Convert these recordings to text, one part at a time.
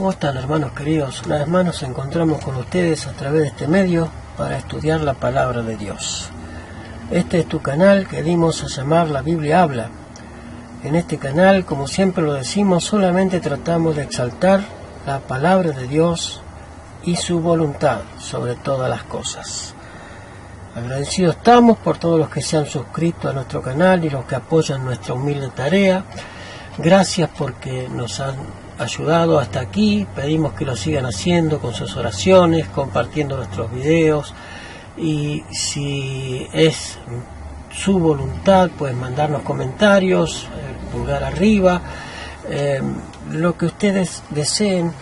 ¿Cómo están, hermanos queridos? Una vez más nos encontramos con ustedes a través de este medio para estudiar la palabra de Dios. Este es tu canal que dimos a llamar La Biblia Habla. En este canal, como siempre lo decimos, solamente tratamos de exaltar la palabra de Dios y su voluntad sobre todas las cosas. Agradecidos estamos por todos los que se han suscrito a nuestro canal y los que apoyan nuestra humilde tarea. Gracias porque nos han ayudado hasta aquí. Pedimos que lo sigan haciendo con sus oraciones, compartiendo nuestros videos, y si es su voluntad, pues mandarnos comentarios, pulgar arriba, lo que ustedes deseen,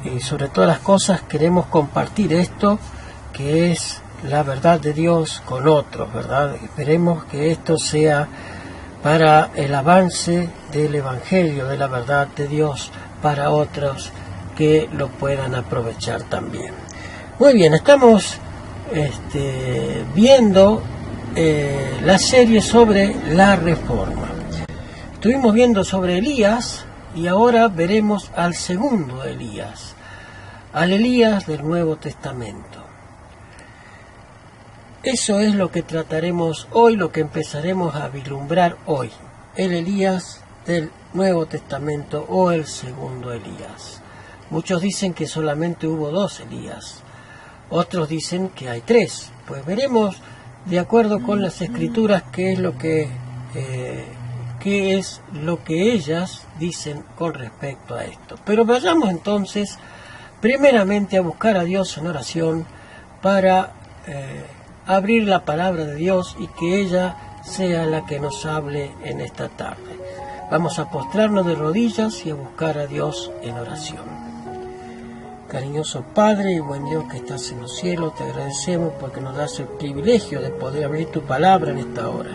y sobre todas las cosas queremos compartir esto que es la verdad de Dios con otros, ¿verdad? Esperemos que esto sea para el avance del Evangelio, de la verdad de Dios, para otros que lo puedan aprovechar también. Muy bien, estamos viendo la serie sobre la Reforma. Estuvimos viendo sobre Elías y ahora veremos al segundo Elías, al Elías del Nuevo Testamento. Eso es lo que trataremos hoy, lo que empezaremos a vislumbrar hoy. El Elías del Nuevo Testamento o el segundo Elías. Muchos dicen que solamente hubo dos Elías. Otros dicen que hay tres. Pues veremos, de acuerdo con las Escrituras, qué es lo que ellas dicen con respecto a esto. Pero vayamos entonces, primeramente, a buscar a Dios en oración para abrir la palabra de Dios y que ella sea la que nos hable en esta tarde. Vamos a postrarnos de rodillas y a buscar a Dios en oración. Cariñoso Padre y buen Dios que estás en los cielos, te agradecemos porque nos das el privilegio de poder abrir tu palabra en esta hora.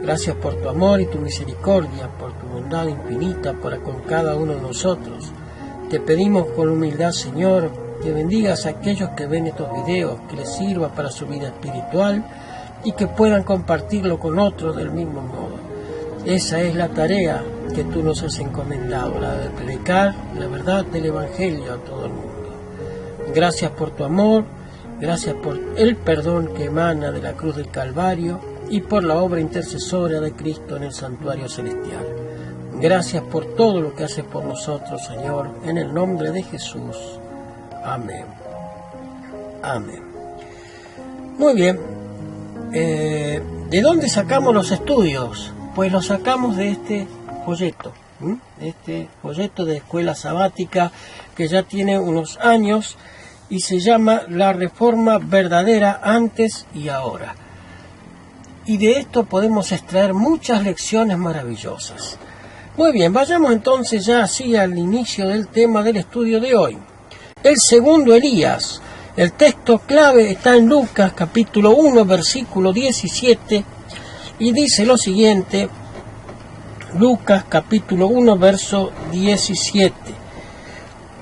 Gracias por tu amor y tu misericordia, por tu bondad infinita para con cada uno de nosotros. Te pedimos con humildad, Señor, que bendigas a aquellos que ven estos videos, que les sirva para su vida espiritual y que puedan compartirlo con otros del mismo modo. Esa es la tarea que tú nos has encomendado, la de predicar la verdad del Evangelio a todo el mundo. Gracias por tu amor, gracias por el perdón que emana de la cruz del Calvario y por la obra intercesora de Cristo en el santuario celestial. Gracias por todo lo que haces por nosotros, Señor, en el nombre de Jesús. Amén. Amén. Muy bien. ¿De dónde sacamos los estudios? Pues los sacamos de este folleto. Este folleto de escuela sabática que ya tiene unos años y se llama La Reforma Verdadera antes y ahora. Y de esto podemos extraer muchas lecciones maravillosas. Muy bien, vayamos entonces ya así al inicio del tema del estudio de hoy. El segundo Elías. El texto clave está en Lucas capítulo 1 versículo 17 y dice lo siguiente. Lucas capítulo 1 verso 17.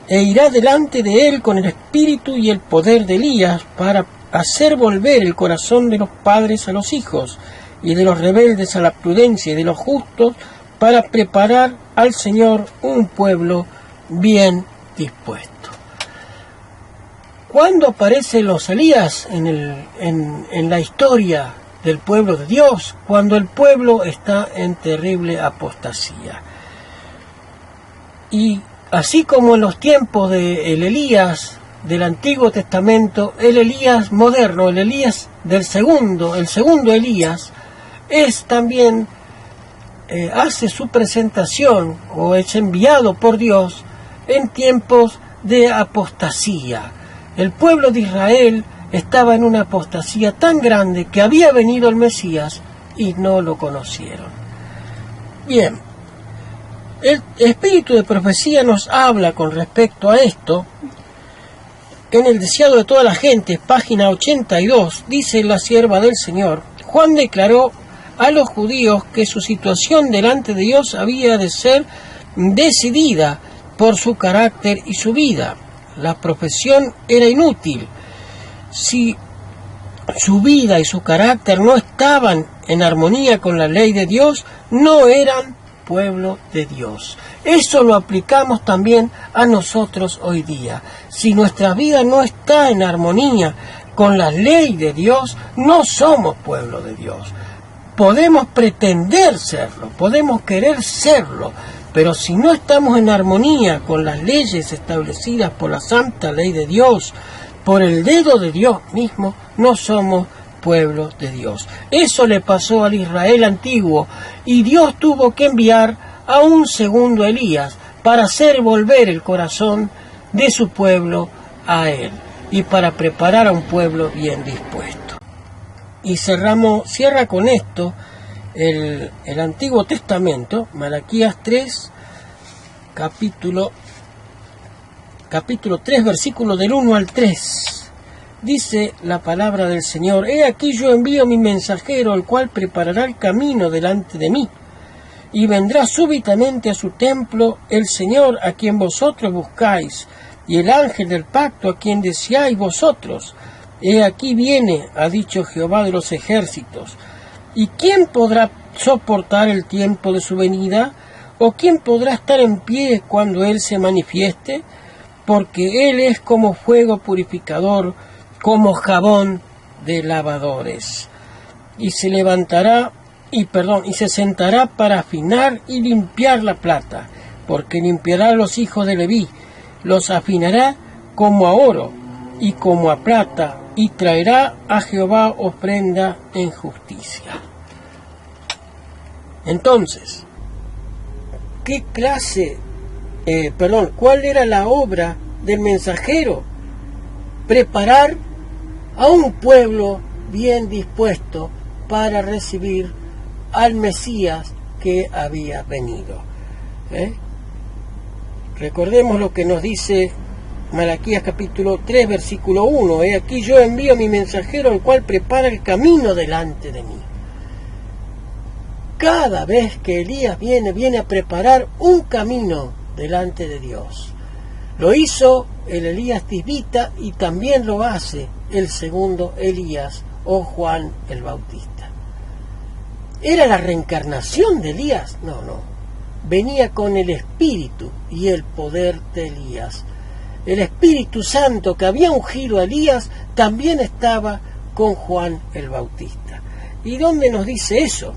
E irá delante de él con el espíritu y el poder de Elías para hacer volver el corazón de los padres a los hijos y de los rebeldes a la prudencia y de los justos para preparar al Señor un pueblo bien dispuesto. ¿Cuándo aparecen los Elías en la historia del pueblo de Dios? Cuando el pueblo está en terrible apostasía. Y así como en los tiempos del Elías del Antiguo Testamento, el Elías moderno, el Elías el segundo Elías, es también, hace su presentación o es enviado por Dios en tiempos de apostasía. El pueblo de Israel estaba en una apostasía tan grande que había venido el Mesías y no lo conocieron. Bien, el espíritu de profecía nos habla con respecto a esto. En el deseado de toda la gente, página 82, dice la sierva del Señor, Juan declaró a los judíos que su situación delante de Dios había de ser decidida por su carácter y su vida. La profesión era inútil. Si su vida y su carácter no estaban en armonía con la ley de Dios, no eran pueblo de Dios. Eso lo aplicamos también a nosotros hoy día. Si nuestra vida no está en armonía con la ley de Dios, no somos pueblo de Dios. Podemos pretender serlo, podemos querer serlo, pero si no estamos en armonía con las leyes establecidas por la santa ley de Dios, por el dedo de Dios mismo, no somos pueblo de Dios. Eso le pasó al Israel antiguo, y Dios tuvo que enviar a un segundo Elías para hacer volver el corazón de su pueblo a él y para preparar a un pueblo bien dispuesto. Y cierra con esto el Antiguo Testamento, Malaquías 3, capítulo 3, versículo del 1 al 3. Dice la palabra del Señor: He aquí yo envío mi mensajero, el cual preparará el camino delante de mí. Y vendrá súbitamente a su templo el Señor a quien vosotros buscáis, y el ángel del pacto a quien deseáis vosotros. He aquí viene, ha dicho Jehová de los ejércitos. ¿Y quién podrá soportar el tiempo de su venida? ¿O quién podrá estar en pie cuando Él se manifieste? Porque Él es como fuego purificador, como jabón de lavadores. Y se sentará para afinar y limpiar la plata, porque limpiará a los hijos de Leví, los afinará como a oro y como a plata, y traerá a Jehová ofrenda en justicia. Entonces, ¿cuál era la obra del mensajero? Preparar a un pueblo bien dispuesto para recibir al Mesías que había venido. Recordemos lo que nos dice Malaquías capítulo 3, versículo 1. He aquí yo envío mi mensajero, el cual prepara el camino delante de mí. Cada vez que Elías viene a preparar un camino delante de Dios. Lo hizo el Elías Tisbita y también lo hace el segundo Elías o Juan el Bautista. ¿Era la reencarnación de Elías? No. Venía con el espíritu y el poder de Elías. El Espíritu Santo que había ungido a Elías también estaba con Juan el Bautista. ¿Y dónde nos dice eso?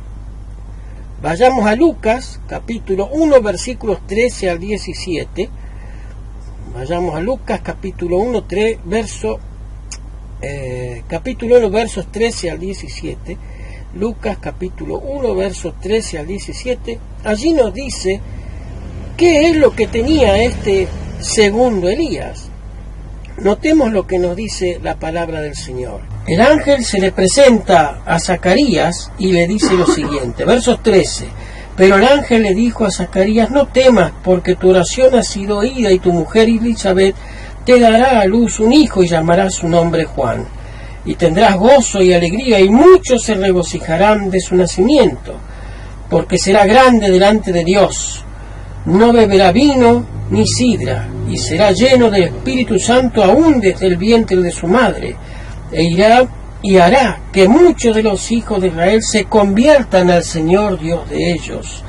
Vayamos a Lucas, capítulo 1, versículos 13 al 17. Vayamos a Lucas, capítulo 1, capítulo 1, versos 13 al 17. Lucas, capítulo 1, versos 13 al 17. Allí nos dice qué es lo que tenía este segundo Elías. Notemos lo que nos dice la palabra del Señor. El ángel se le presenta a Zacarías y le dice lo siguiente, versos 13. Pero el ángel le dijo a Zacarías: no temas, porque tu oración ha sido oída, y tu mujer Elizabeth te dará a luz un hijo y llamarás su nombre Juan. Y tendrás gozo y alegría, y muchos se regocijarán de su nacimiento, porque será grande delante de Dios. No beberá vino ni sidra, y será lleno del Espíritu Santo aún desde el vientre de su madre, y hará que muchos de los hijos de Israel se conviertan al Señor Dios de ellos,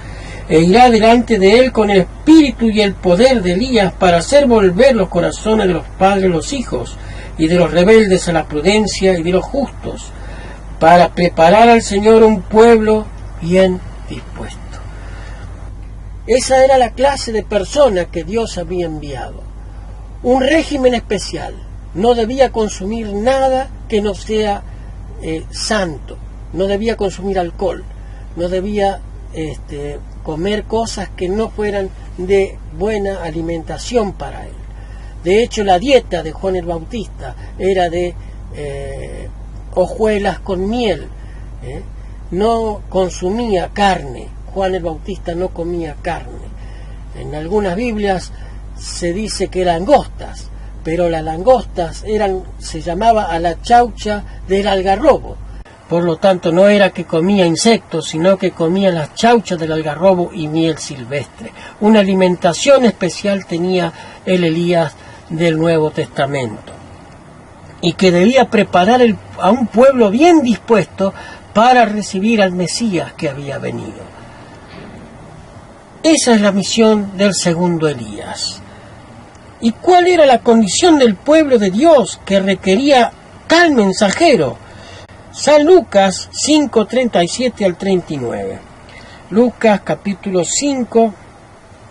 e irá delante de él con el espíritu y el poder de Elías para hacer volver los corazones de los padres a los hijos, y de los rebeldes a la prudencia, y de los justos, para preparar al Señor un pueblo bien dispuesto. Esa era la clase de persona que Dios había enviado. Un régimen especial. No debía consumir nada que no sea santo. No debía consumir alcohol. No debía comer cosas que no fueran de buena alimentación para él. De hecho, la dieta de Juan el Bautista era de hojuelas con miel. No consumía carne. Juan el Bautista no comía carne. En algunas Biblias se dice que langostas, pero las langostas se llamaba a la chaucha del algarrobo. Por lo tanto, no era que comía insectos, sino que comía las chauchas del algarrobo y miel silvestre. Una alimentación especial tenía el Elías del Nuevo Testamento, y que debía preparar a un pueblo bien dispuesto para recibir al Mesías que había venido. Esa es la misión del segundo Elías. ¿Y cuál era la condición del pueblo de Dios que requería tal mensajero? San Lucas 5, 37 al 39. Lucas capítulo 5,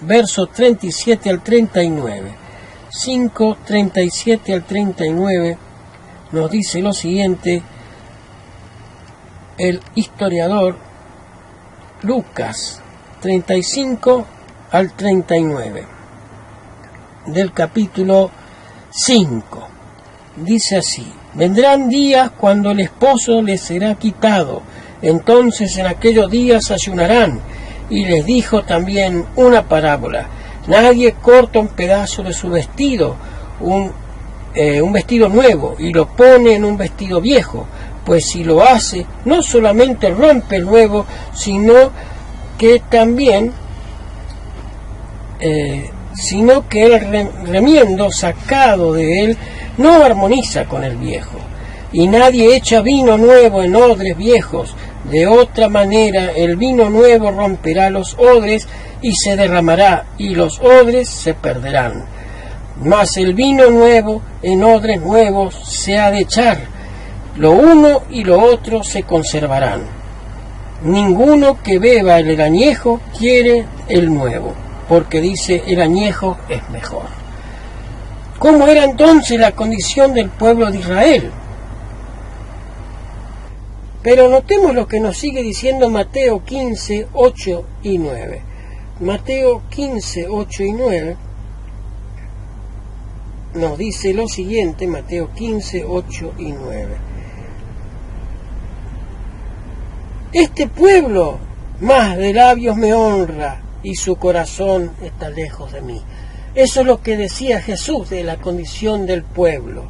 versos 37 al 39. 5, 37 al 39 nos dice lo siguiente el historiador Lucas 35 al 39 del capítulo 5. Dice así: vendrán días cuando el esposo les será quitado, entonces en aquellos días ayunarán. Y les dijo también una parábola: nadie corta un pedazo de su vestido, un vestido nuevo, y lo pone en un vestido viejo, pues si lo hace, no solamente rompe el nuevo, sino que también el remiendo sacado de él no armoniza con el viejo. Y nadie echa vino nuevo en odres viejos, de otra manera el vino nuevo romperá los odres y se derramará, y los odres se perderán. Mas el vino nuevo en odres nuevos se ha de echar, lo uno y lo otro se conservarán. Ninguno que beba el añejo quiere el nuevo, porque dice el añejo es mejor. ¿Cómo era entonces la condición del pueblo de Israel? Pero notemos lo que nos sigue diciendo Mateo 15, 8 y 9. Mateo 15, 8 y 9 nos dice lo siguiente, Mateo 15, 8 y 9. Este pueblo más de labios me honra y su corazón está lejos de mí. Eso es lo que decía Jesús de la condición del pueblo.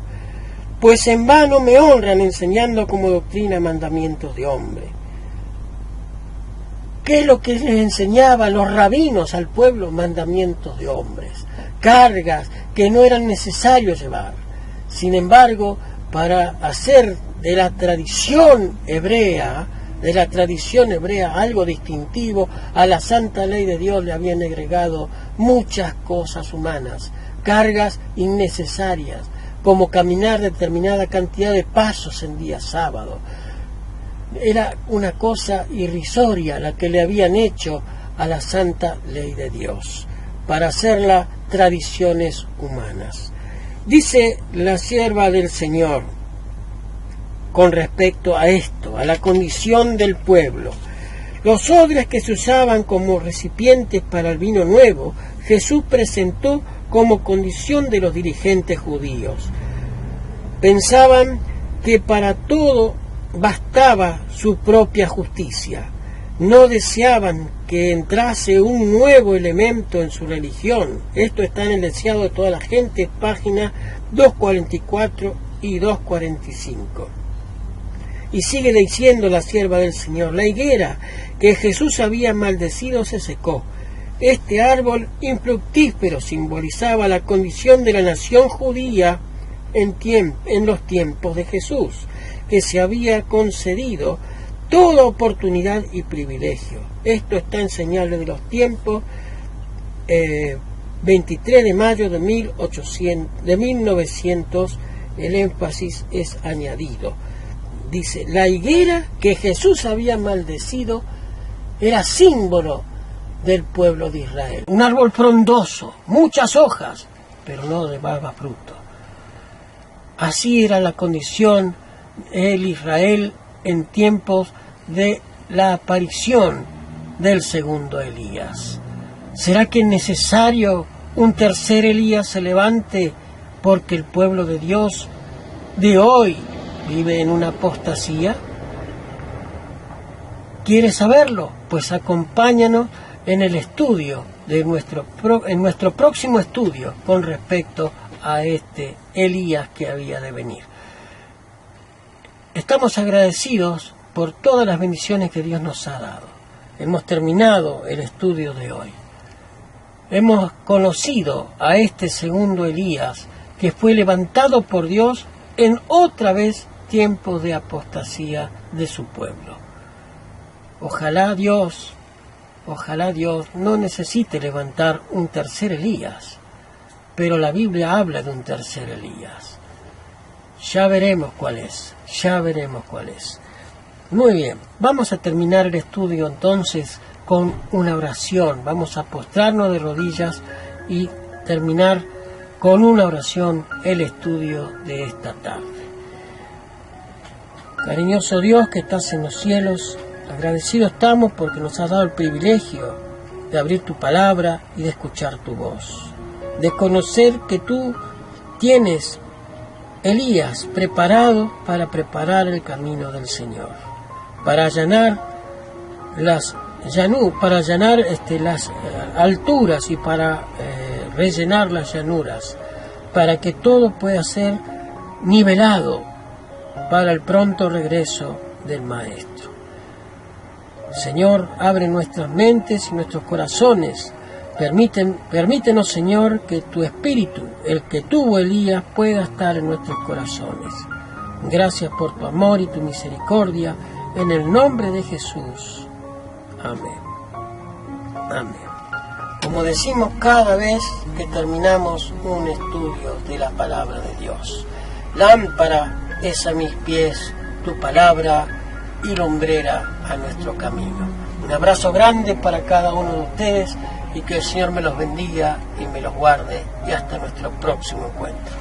Pues en vano me honran enseñando como doctrina mandamientos de hombre. ¿Qué es lo que les enseñaban los rabinos al pueblo? Mandamientos de hombres, cargas que no eran necesarios llevar. Sin embargo, para hacer de la tradición hebrea algo distintivo, a la santa ley de Dios le habían agregado muchas cosas humanas, cargas innecesarias, como caminar determinada cantidad de pasos en día sábado. Era una cosa irrisoria la que le habían hecho a la santa ley de Dios, para hacerla tradiciones humanas. Dice la sierva del Señor con respecto a esto, a la condición del pueblo: los odres que se usaban como recipientes para el vino nuevo, Jesús presentó como condición de los dirigentes judíos. Pensaban que para todo bastaba su propia justicia. No deseaban que entrase un nuevo elemento en su religión. Esto está en el Deseado de toda la gente, página 244 y 245. Y sigue diciendo la sierva del Señor: la higuera que Jesús había maldecido se secó. Este árbol infructífero simbolizaba la condición de la nación judía en los tiempos de Jesús, que se había concedido toda oportunidad y privilegio. Esto está en Señales de los Tiempos, 23 de mayo de 1900, el énfasis es añadido. Dice: la higuera que Jesús había maldecido era símbolo del pueblo de Israel. Un árbol frondoso, muchas hojas, pero no de daba fruto. Así era la condición del Israel en tiempos de la aparición del segundo Elías. ¿Será que es necesario un tercer Elías se levante porque el pueblo de Dios de hoy vive en una apostasía? ¿Quieres saberlo? Pues acompáñanos en el estudio de nuestro próximo estudio con respecto a este Elías que había de venir. Estamos agradecidos por todas las bendiciones que Dios nos ha dado. Hemos terminado el estudio de hoy. Hemos conocido a este segundo Elías que fue levantado por Dios en otra vez tiempos de apostasía de su pueblo. Ojalá Dios ojalá Dios no necesite levantar un tercer Elías, pero la Biblia habla de un tercer Elías. Ya veremos cuál es, ya veremos cuál es. Muy bien, vamos a terminar el estudio entonces con una oración. Vamos a postrarnos de rodillas y terminar con una oración el estudio de esta tarde. Cariñoso Dios que estás en los cielos, agradecidos estamos porque nos has dado el privilegio de abrir tu palabra y de escuchar tu voz, de conocer que tú tienes Elías preparado para preparar el camino del Señor, para allanar las alturas y para rellenar las llanuras, para que todo pueda ser nivelado para el pronto regreso del Maestro. Señor, abre nuestras mentes y nuestros corazones. Permítenos, Señor, que tu Espíritu, el que tuvo Elías, pueda estar en nuestros corazones. Gracias por tu amor y tu misericordia, en el nombre de Jesús. Amén. Amén. Como decimos cada vez que terminamos un estudio de la palabra de Dios, lámpara es a mis pies tu palabra y lumbrera a nuestro camino. Un abrazo grande para cada uno de ustedes y que el Señor me los bendiga y me los guarde y hasta nuestro próximo encuentro.